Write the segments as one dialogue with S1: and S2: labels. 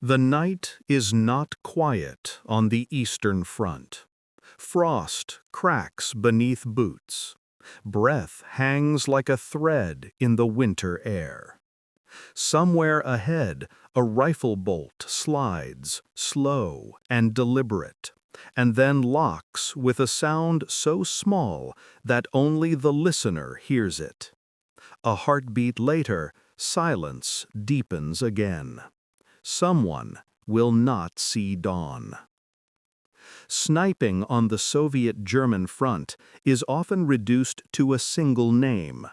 S1: The night is not quiet on the Eastern Front. Frost cracks beneath boots. Breath hangs like a thread in the winter air. Somewhere ahead, a rifle bolt slides, slow and deliberate, and then locks with a sound so small that only the listener hears it. A heartbeat later, silence deepens again. Someone will not see dawn. Sniping on the Soviet-German front is often reduced to a single name,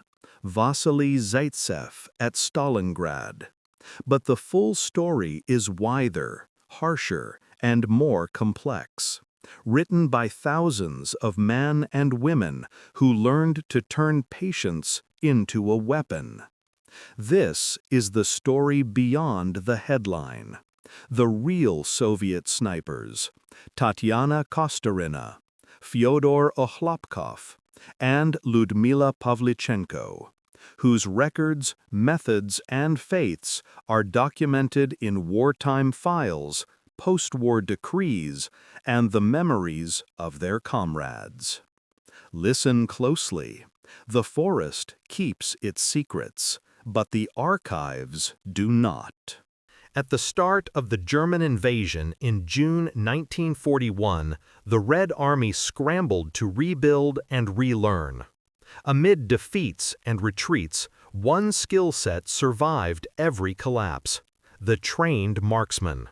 S1: Vasily Zaitsev at Stalingrad. But the full story is wider, harsher, and more complex, written by thousands of men and women who learned to turn patience into a weapon. This is the story beyond the headline. The real Soviet snipers, Tatyana Kostyrina, Fyodor Okhlopkov, and Lyudmila Pavlichenko, whose records, methods, and faiths are documented in wartime files, post-war decrees, and the memories of their comrades. Listen closely. The forest keeps its secrets, but the archives do not. At the start of the German invasion in June 1941, the Red Army scrambled to rebuild and relearn. Amid defeats and retreats, one skill set survived every collapse: the trained marksman.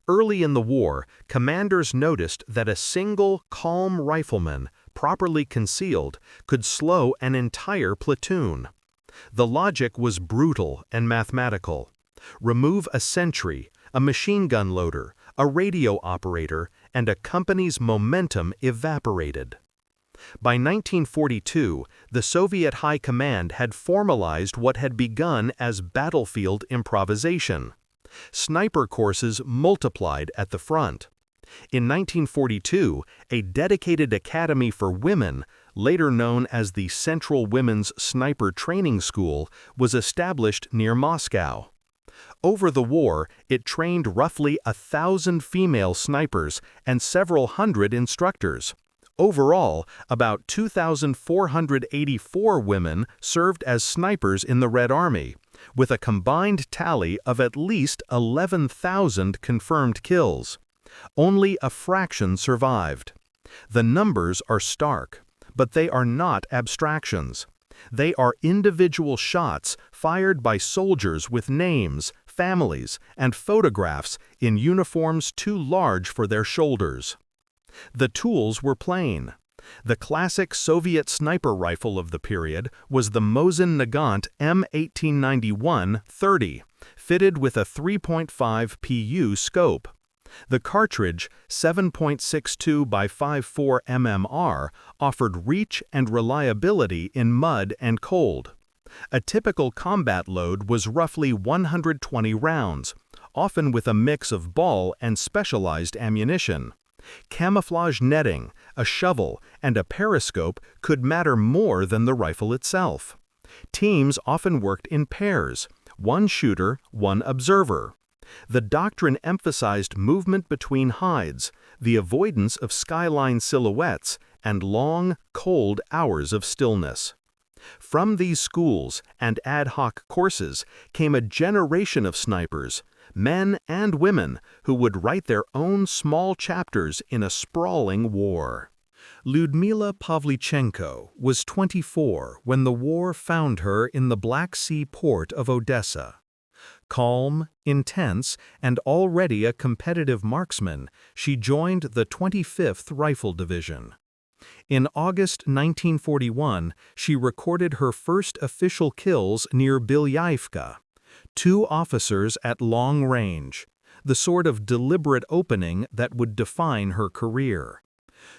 S1: Early in the war, commanders noticed that a single, calm rifleman, properly concealed, could slow an entire platoon. The logic was brutal and mathematical. Remove a sentry, a machine gun loader, a radio operator, and a company's momentum evaporated. By 1942, the Soviet High Command had formalized what had begun as battlefield improvisation. Sniper courses multiplied at the front. In 1942, a dedicated academy for women, later known as the Central Women's Sniper Training School, was established near Moscow. Over the war, it trained roughly 1,000 female snipers and several hundred instructors. Overall, about 2,484 women served as snipers in the Red Army, with a combined tally of at least 11,000 confirmed kills. Only a fraction survived. The numbers are stark, but they are not abstractions. They are individual shots fired by soldiers with names, families, and photographs in uniforms too large for their shoulders. The tools were plain. The classic Soviet sniper rifle of the period was the Mosin Nagant M1891-30, fitted with a 3.5 PU scope. The cartridge, 7.62 by 5.4 mmR, offered reach and reliability in mud and cold. A typical combat load was roughly 120 rounds, often with a mix of ball and specialized ammunition. Camouflage netting, a shovel, and a periscope could matter more than the rifle itself. Teams often worked in pairs, one shooter, one observer. The doctrine emphasized movement between hides, the avoidance of skyline silhouettes, and long, cold hours of stillness. From these schools and ad hoc courses came a generation of snipers, men and women, who would write their own small chapters in a sprawling war. Lyudmila Pavlichenko was 24 when the war found her in the Black Sea port of Odessa. Calm, intense, and already a competitive marksman, she joined the 25th Rifle Division. In August 1941, she recorded her first official kills near Belyaevka. 2 officers at long range, the sort of deliberate opening that would define her career.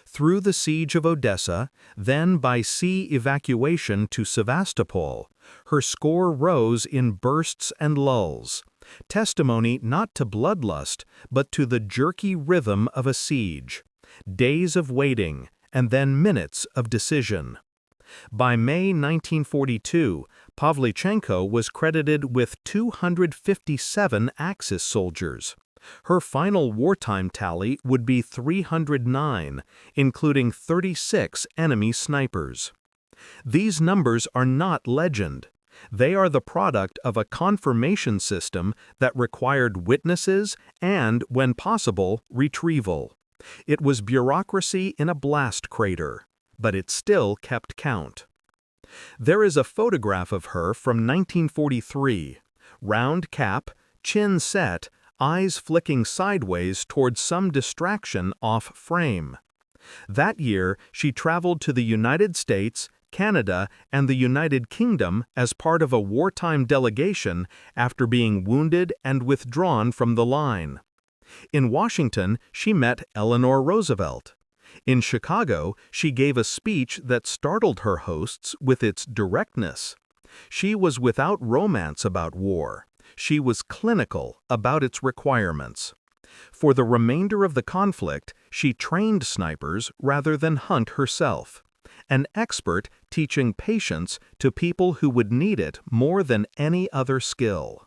S1: Through the siege of Odessa, then by sea evacuation to Sevastopol, her score rose in bursts and lulls, testimony not to bloodlust, but to the jerky rhythm of a siege, days of waiting, and then minutes of decision. By May 1942, Pavlichenko was credited with 257 Axis soldiers, Her final wartime tally would be 309, including 36 enemy snipers. These numbers are not legend. They are the product of a confirmation system that required witnesses and, when possible, retrieval. It was bureaucracy in a blast crater, but it still kept count. There is a photograph of her from 1943. Round cap, chin set, eyes flicking sideways towards some distraction off frame. That year, she traveled to the United States, Canada, and the United Kingdom as part of a wartime delegation after being wounded and withdrawn from the line. In Washington, she met Eleanor Roosevelt. In Chicago, she gave a speech that startled her hosts with its directness. She was without romance about war. She was clinical about its requirements. For the remainder of the conflict, she trained snipers rather than hunt herself. An expert teaching patience to people who would need it more than any other skill.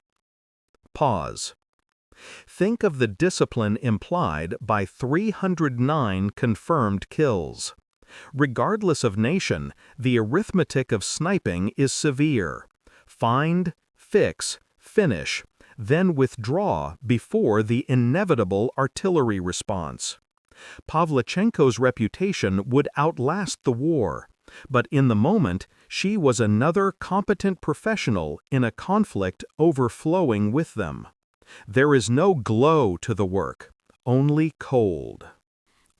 S1: Pause. Think of the discipline implied by 309 confirmed kills. Regardless of nation, the arithmetic of sniping is severe. Find, fix, finish, then withdraw before the inevitable artillery response. Pavlichenko's reputation would outlast the war, but in the moment, she was another competent professional in a conflict overflowing with them. There is no glow to the work, only cold.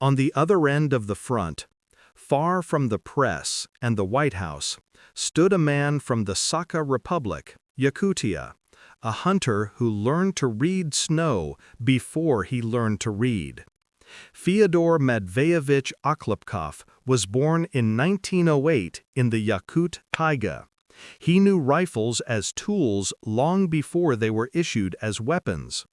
S1: On the other end of the front, far from the press and the White House, stood a man from the Sakha Republic, Yakutia, a hunter who learned to read snow before he learned to read. Fyodor Matveyevich Okhlopkov was born in 1908 in the Yakut taiga. He knew rifles as tools long before they were issued as weapons.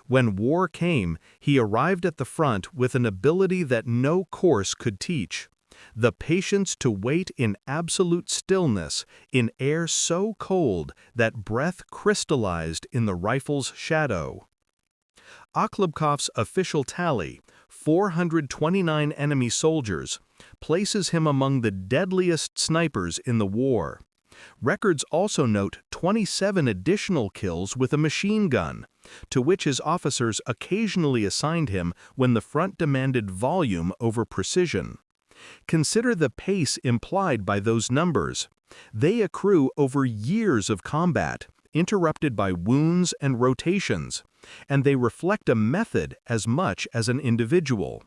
S1: When war came, he arrived at the front with an ability that no course could teach: the patience to wait in absolute stillness in air so cold that breath crystallized in the rifle's shadow. Okhlopkov's official tally, 429 enemy soldiers, places him among the deadliest snipers in the war. Records also note 27 additional kills with a machine gun, to which his officers occasionally assigned him when the front demanded volume over precision. Consider the pace implied by those numbers. They accrue over years of combat, interrupted by wounds and rotations, and they reflect a method as much as an individual.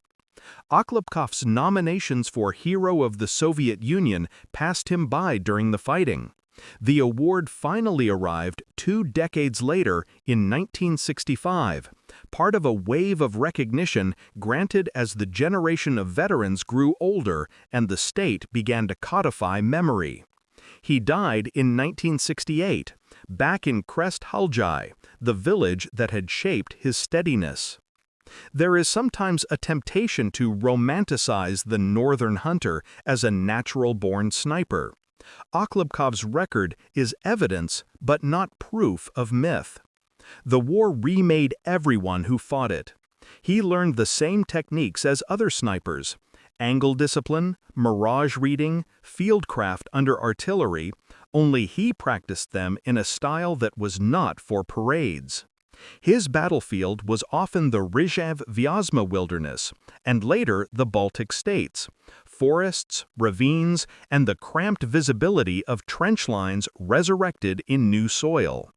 S1: Okhlopkov's nominations for Hero of the Soviet Union passed him by during the fighting. The award finally arrived 2 decades later in 1965, part of a wave of recognition granted as the generation of veterans grew older and the state began to codify memory. He died in 1968, back in Crest Haljai, the village that had shaped his steadiness. There is sometimes a temptation to romanticize the northern hunter as a natural-born sniper. Okhlopkov's record is evidence, but not proof of myth. The war remade everyone who fought it. He learned the same techniques as other snipers: angle discipline, mirage reading, fieldcraft under artillery, only he practiced them in a style that was not for parades. His battlefield was often the Rizhev-Vyazma wilderness, and later the Baltic states, forests, ravines, and the cramped visibility of trench lines resurrected in new soil.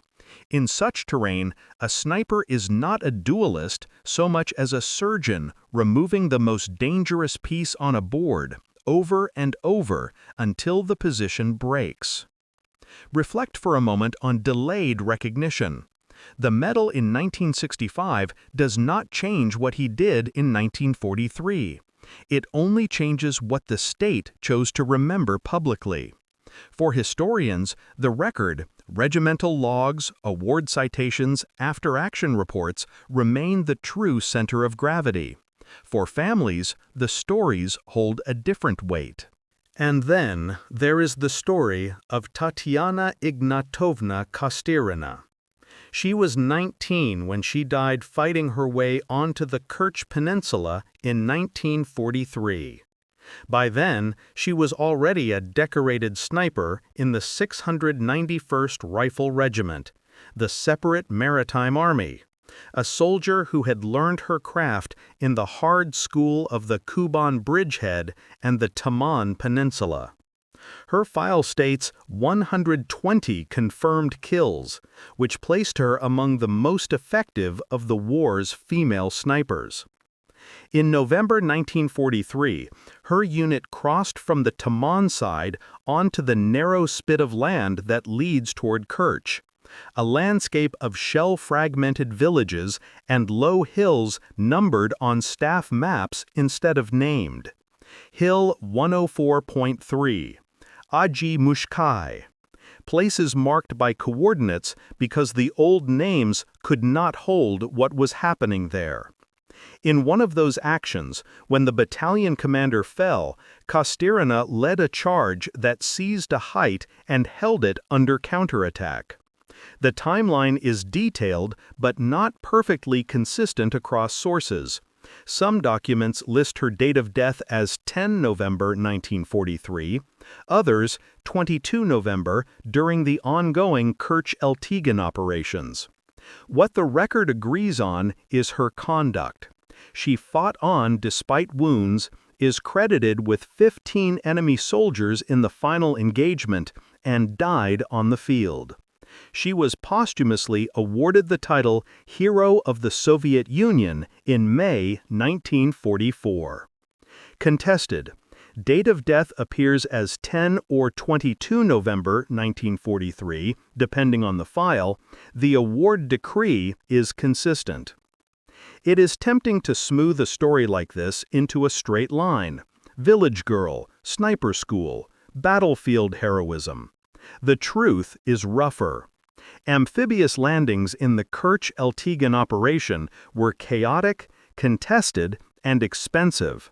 S1: In such terrain, a sniper is not a duelist so much as a surgeon removing the most dangerous piece on a board, over and over, until the position breaks. Reflect for a moment on delayed recognition. The medal in 1965 does not change what he did in 1943. It only changes what the state chose to remember publicly. For historians, the record, regimental logs, award citations, after-action reports remain the true center of gravity. For families, the stories hold a different weight. And then there is the story of Tatyana Ignatovna Kostyrina. She was 19 when she died fighting her way onto the Kerch Peninsula in 1943. By then, she was already a decorated sniper in the 691st Rifle Regiment, the separate maritime army, a soldier who had learned her craft in the hard school of the Kuban bridgehead and the Taman Peninsula. Her file states 120 confirmed kills, which placed her among the most effective of the war's female snipers. In November 1943, her unit crossed from the Taman side onto the narrow spit of land that leads toward Kerch, a landscape of shell-fragmented villages and low hills numbered on staff maps instead of named. Hill 104.3, Aji Mushkai. Places marked by coordinates because the old names could not hold what was happening there. In one of those actions, when the battalion commander fell, Kostyrina led a charge that seized a height and held it under counterattack. The timeline is detailed but not perfectly consistent across sources. Some documents list her date of death as 10 November 1943, others 22 November during the ongoing Kerch-Eltigan operations. What the record agrees on is her conduct. She fought on despite wounds, is credited with 15 enemy soldiers in the final engagement, and died on the field. She was posthumously awarded the title Hero of the Soviet Union in May 1944. Contested. Date of death appears as 10 or 22 November 1943, depending on the file. The award decree is consistent. It is tempting to smooth a story like this into a straight line. Village girl, sniper school, battlefield heroism. The truth is rougher. Amphibious landings in the Kerch-Eltigan operation were chaotic, contested, and expensive.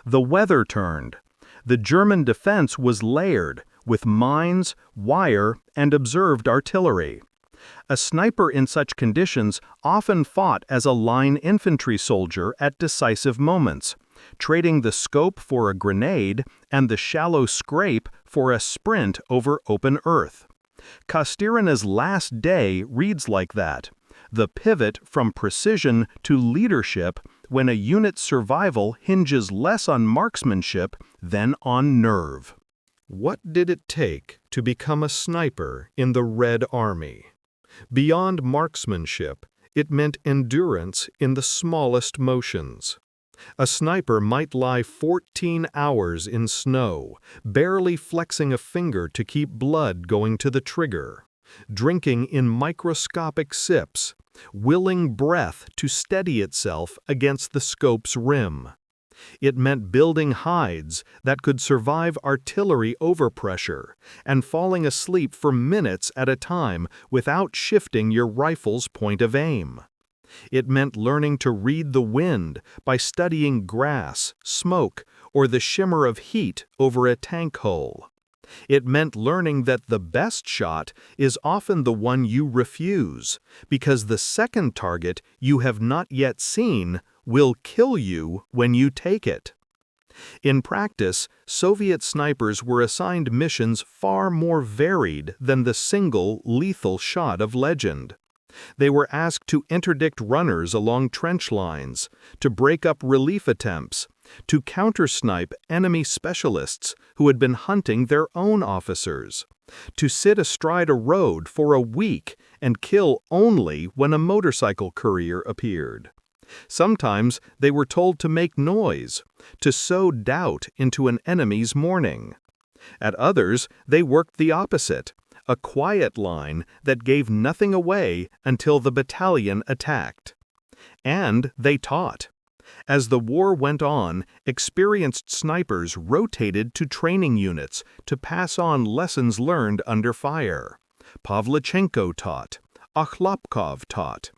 S1: The weather turned. The German defense was layered, with mines, wire, and observed artillery. A sniper in such conditions often fought as a line infantry soldier at decisive moments, trading the scope for a grenade and the shallow scrape for a sprint over open earth. Kostyrina's last day reads like that, the pivot from precision to leadership when a unit's survival hinges less on marksmanship than on nerve. What did it take to become a sniper in the Red Army? Beyond marksmanship, it meant endurance in the smallest motions. A sniper might lie 14 hours in snow, barely flexing a finger to keep blood going to the trigger, drinking in microscopic sips, willing breath to steady itself against the scope's rim. It meant building hides that could survive artillery overpressure and falling asleep for minutes at a time without shifting your rifle's point of aim. It meant learning to read the wind by studying grass, smoke, or the shimmer of heat over a tank hull. It meant learning that the best shot is often the one you refuse, because the second target you have not yet seen will kill you when you take it. In practice, Soviet snipers were assigned missions far more varied than the single lethal shot of legend. They were asked to interdict runners along trench lines, to break up relief attempts, to counter-snipe enemy specialists who had been hunting their own officers, to sit astride a road for a week and kill only when a motorcycle courier appeared. Sometimes they were told to make noise, to sow doubt into an enemy's morning. At others, they worked the opposite, a quiet line that gave nothing away until the battalion attacked. And they taught. As the war went on, experienced snipers rotated to training units to pass on lessons learned under fire. Pavlichenko taught. Okhlopkov taught.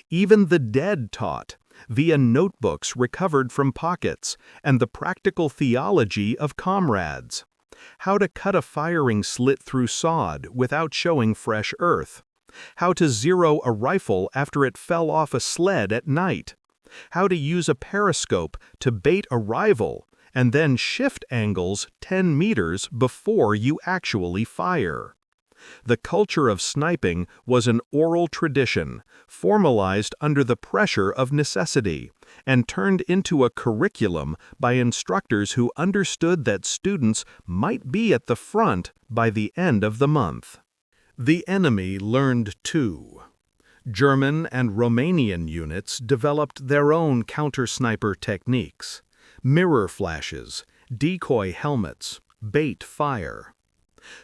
S1: Even the dead taught, via notebooks recovered from pockets and the practical theology of comrades. How to cut a firing slit through sod without showing fresh earth. How to zero a rifle after it fell off a sled at night. How to use a periscope to bait a rival and then shift angles 10 meters before you actually fire. The culture of sniping was an oral tradition, formalized under the pressure of necessity, and turned into a curriculum by instructors who understood that students might be at the front by the end of the month. The enemy learned too. German and Romanian units developed their own counter-sniper techniques: mirror flashes, decoy helmets, bait fire.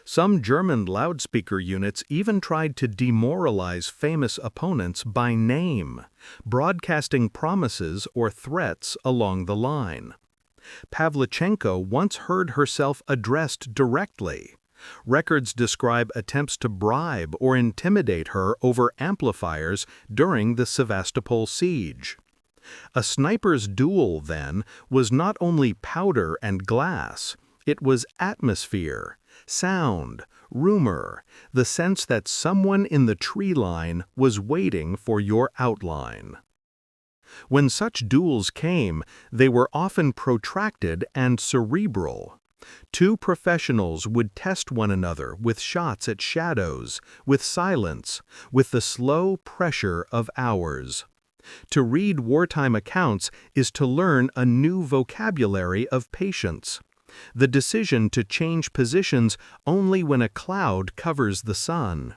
S1: Some German loudspeaker units even tried to demoralize famous opponents by name, broadcasting promises or threats along the line. Pavlichenko once heard herself addressed directly. Records describe attempts to bribe or intimidate her over amplifiers during the Sevastopol siege. A sniper's duel, then, was not only powder and glass, it was atmosphere, sound, rumor, the sense that someone in the tree line was waiting for your outline. When such duels came, they were often protracted and cerebral. Two professionals would test one another with shots at shadows, with silence, with the slow pressure of hours. To read wartime accounts is to learn a new vocabulary of patience. The decision to change positions only when a cloud covers the sun.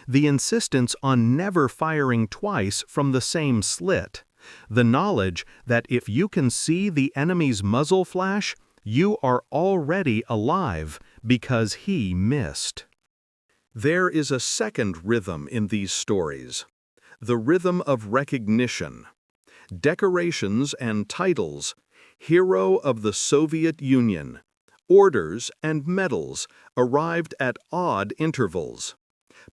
S1: The insistence on never firing twice from the same slit. The knowledge that if you can see the enemy's muzzle flash, you are already alive because he missed. There is a second rhythm in these stories: the rhythm of recognition. Decorations and titles, Hero of the Soviet Union, orders and medals arrived at odd intervals.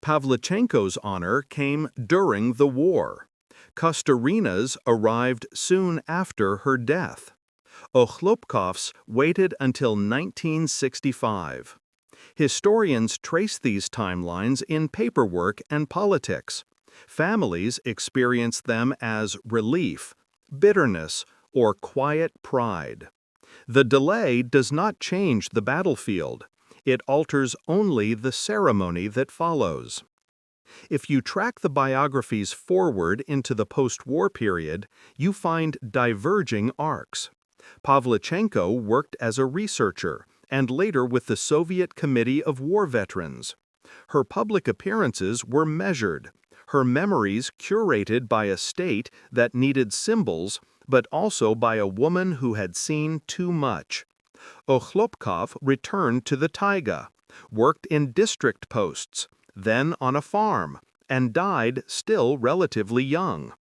S1: Pavlichenko's honor came during the war. Kostyrina's arrived soon after her death. Okhlopkov's waited until 1965. Historians trace these timelines in paperwork and politics. Families experience them as relief, bitterness, or quiet pride. The delay does not change the battlefield. It alters only the ceremony that follows. If you track the biographies forward into the post-war period, you find diverging arcs. Pavlichenko worked as a researcher and later with the Soviet Committee of War Veterans. Her public appearances were measured, her memories curated by a state that needed symbols, but also by a woman who had seen too much. Okhlopkov returned to the taiga, worked in district posts, then on a farm, and died still relatively young.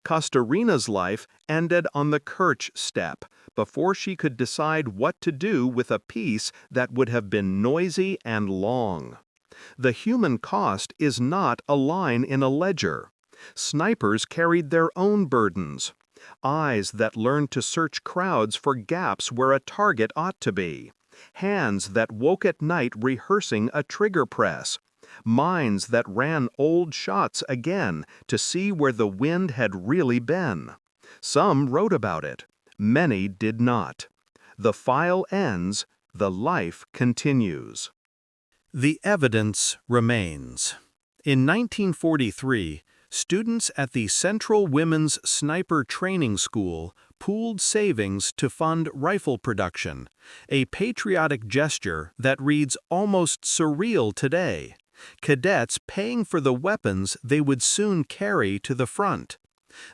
S1: Kostyrina's life ended on the Kerch steppe before she could decide what to do with a piece that would have been noisy and long. The human cost is not a line in a ledger. Snipers carried their own burdens. Eyes that learned to search crowds for gaps where a target ought to be. Hands that woke at night rehearsing a trigger press. Minds that ran old shots again to see where the wind had really been. Some wrote about it. Many did not. The file ends, the life continues. The evidence remains. In 1943, students at the Central Women's Sniper Training School pooled savings to fund rifle production, a patriotic gesture that reads almost surreal today. Cadets paying for the weapons they would soon carry to the front.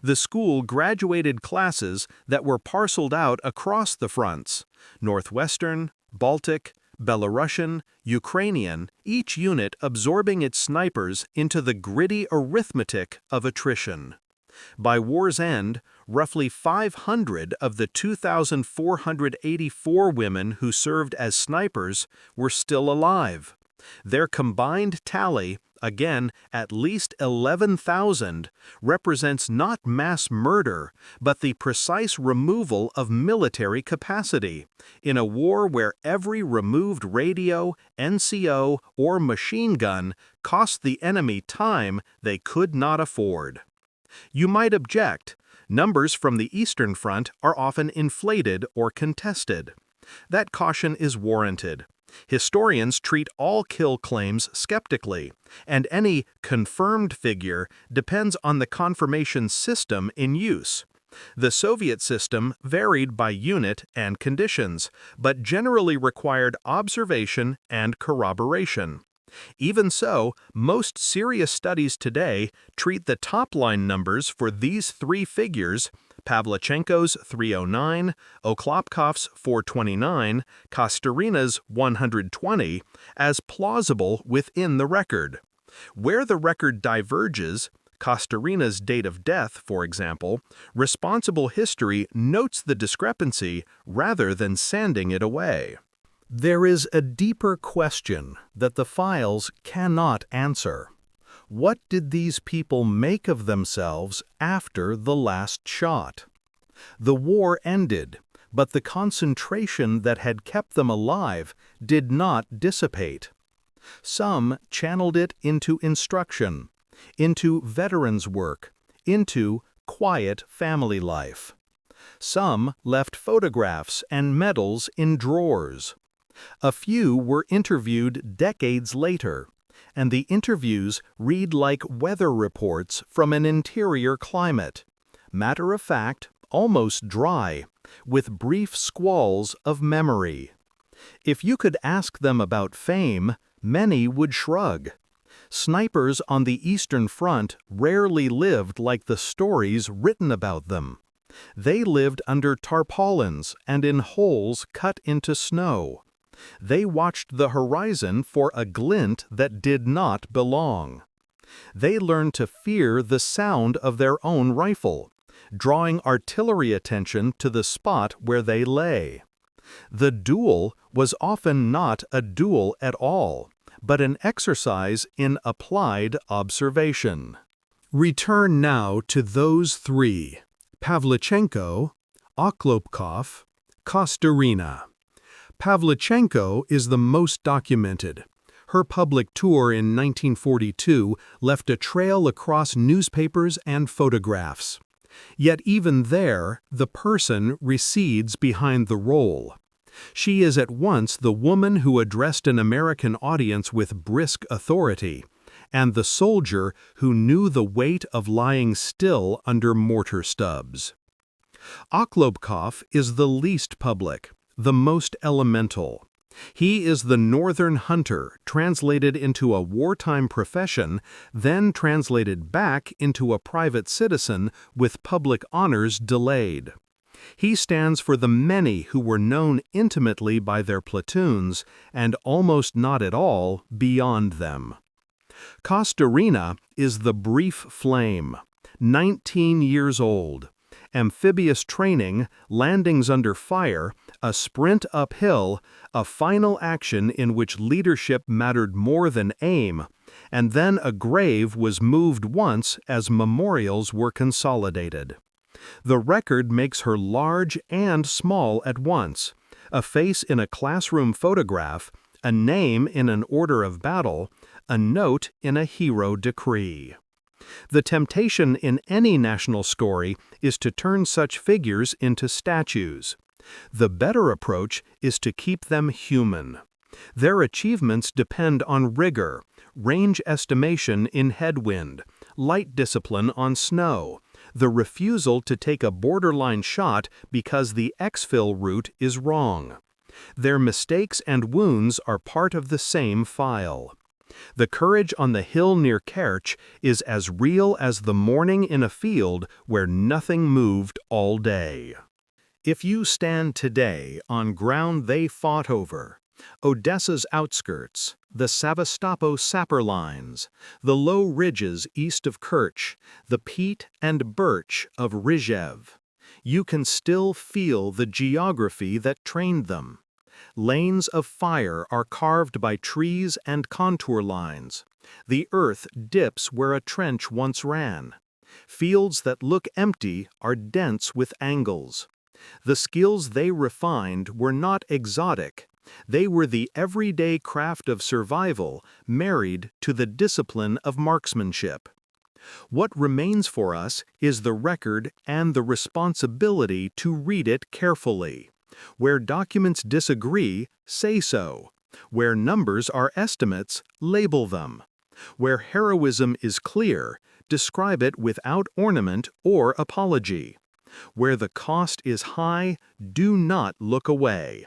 S1: The school graduated classes that were parceled out across the fronts: Northwestern, Baltic, Belarusian, Ukrainian, each unit absorbing its snipers into the gritty arithmetic of attrition. By war's end, roughly 500 of the 2,484 women who served as snipers were still alive. Their combined tally again at least 11,000, represents not mass murder, but the precise removal of military capacity, in a war where every removed radio, NCO, or machine gun cost the enemy time they could not afford. You might object. Numbers from the Eastern Front are often inflated or contested. That caution is warranted. Historians treat all kill claims skeptically, and any confirmed figure depends on the confirmation system in use. The Soviet system varied by unit and conditions, but generally required observation and corroboration. Even so, most serious studies today treat the top-line numbers for these three figures, Pavlichenko's 309, Okhlopkov's 429, Kostyrina's 120, as plausible within the record. Where the record diverges, Kostyrina's date of death, for example, responsible history notes the discrepancy rather than sanding it away. There is a deeper question that the files cannot answer. What did these people make of themselves after the last shot? The war ended, but the concentration that had kept them alive did not dissipate. Some channeled it into instruction, into veterans' work, into quiet family life. Some left photographs and medals in drawers. A few were interviewed decades later, and the interviews read like weather reports from an interior climate, matter-of-fact, almost dry, with brief squalls of memory. If you could ask them about fame, many would shrug. Snipers on the Eastern Front rarely lived like the stories written about them. They lived under tarpaulins and in holes cut into snow. They watched the horizon for a glint that did not belong. They learned to fear the sound of their own rifle, drawing artillery attention to the spot where they lay. The duel was often not a duel at all, but an exercise in applied observation. Return now to those three: Pavlichenko, Okhlopkov, Kostyrina. Pavlichenko is the most documented. Her public tour in 1942 left a trail across newspapers and photographs. Yet even there, the person recedes behind the role. She is at once the woman who addressed an American audience with brisk authority, and the soldier who knew the weight of lying still under mortar stubs. Okhlopkov is the least public, the most elemental. He is the northern hunter translated into a wartime profession, then translated back into a private citizen with public honors delayed. He stands for the many who were known intimately by their platoons and almost not at all beyond them. Kostyrina is the brief flame, 19 years old. Amphibious training, landings under fire, a sprint uphill, a final action in which leadership mattered more than aim, and then a grave was moved once as memorials were consolidated. The record makes her large and small at once, a face in a classroom photograph, a name in an order of battle, a note in a hero decree. The temptation in any national story is to turn such figures into statues. The better approach is to keep them human. Their achievements depend on rigor, range estimation in headwind, light discipline on snow, the refusal to take a borderline shot because the exfil route is wrong. Their mistakes and wounds are part of the same file. The courage on the hill near Kerch is as real as the morning in a field where nothing moved all day. If you stand today on ground they fought over, Odessa's outskirts, the Sevastopol sapper lines, the low ridges east of Kerch, the peat and birch of Rizhev, you can still feel the geography that trained them. Lanes of fire are carved by trees and contour lines. The earth dips where a trench once ran. Fields that look empty are dense with angles. The skills they refined were not exotic. They were the everyday craft of survival married to the discipline of marksmanship. What remains for us is the record and the responsibility to read it carefully. Where documents disagree, say so. Where numbers are estimates, label them. Where heroism is clear, describe it without ornament or apology. Where the cost is high, do not look away.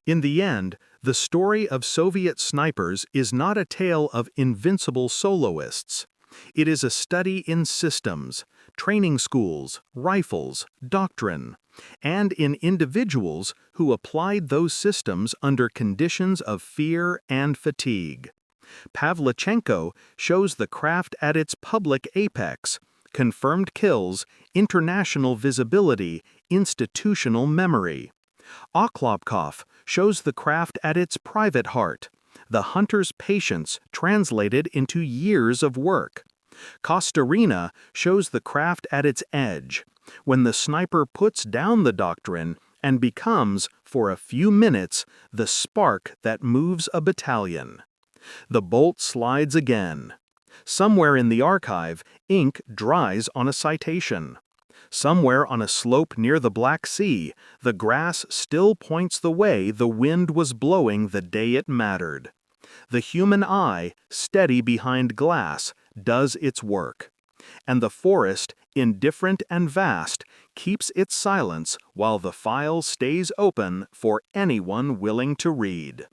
S1: In the end, the story of Soviet snipers is not a tale of invincible soloists. It is a study in systems, training schools, rifles, doctrine, and in individuals who applied those systems under conditions of fear and fatigue. Pavlichenko shows the craft at its public apex: confirmed kills, international visibility, institutional memory. Okhlopkov shows the craft at its private heart: the hunter's patience translated into years of work. Kostyrina shows the craft at its edge, when the sniper puts down the doctrine and becomes, for a few minutes, the spark that moves a battalion. The bolt slides again. Somewhere in the archive, ink dries on a citation. Somewhere on a slope near the Black Sea, the grass still points the way the wind was blowing the day it mattered. The human eye, steady behind glass, does its work. And the forest, indifferent and vast, keeps its silence while the file stays open for anyone willing to read.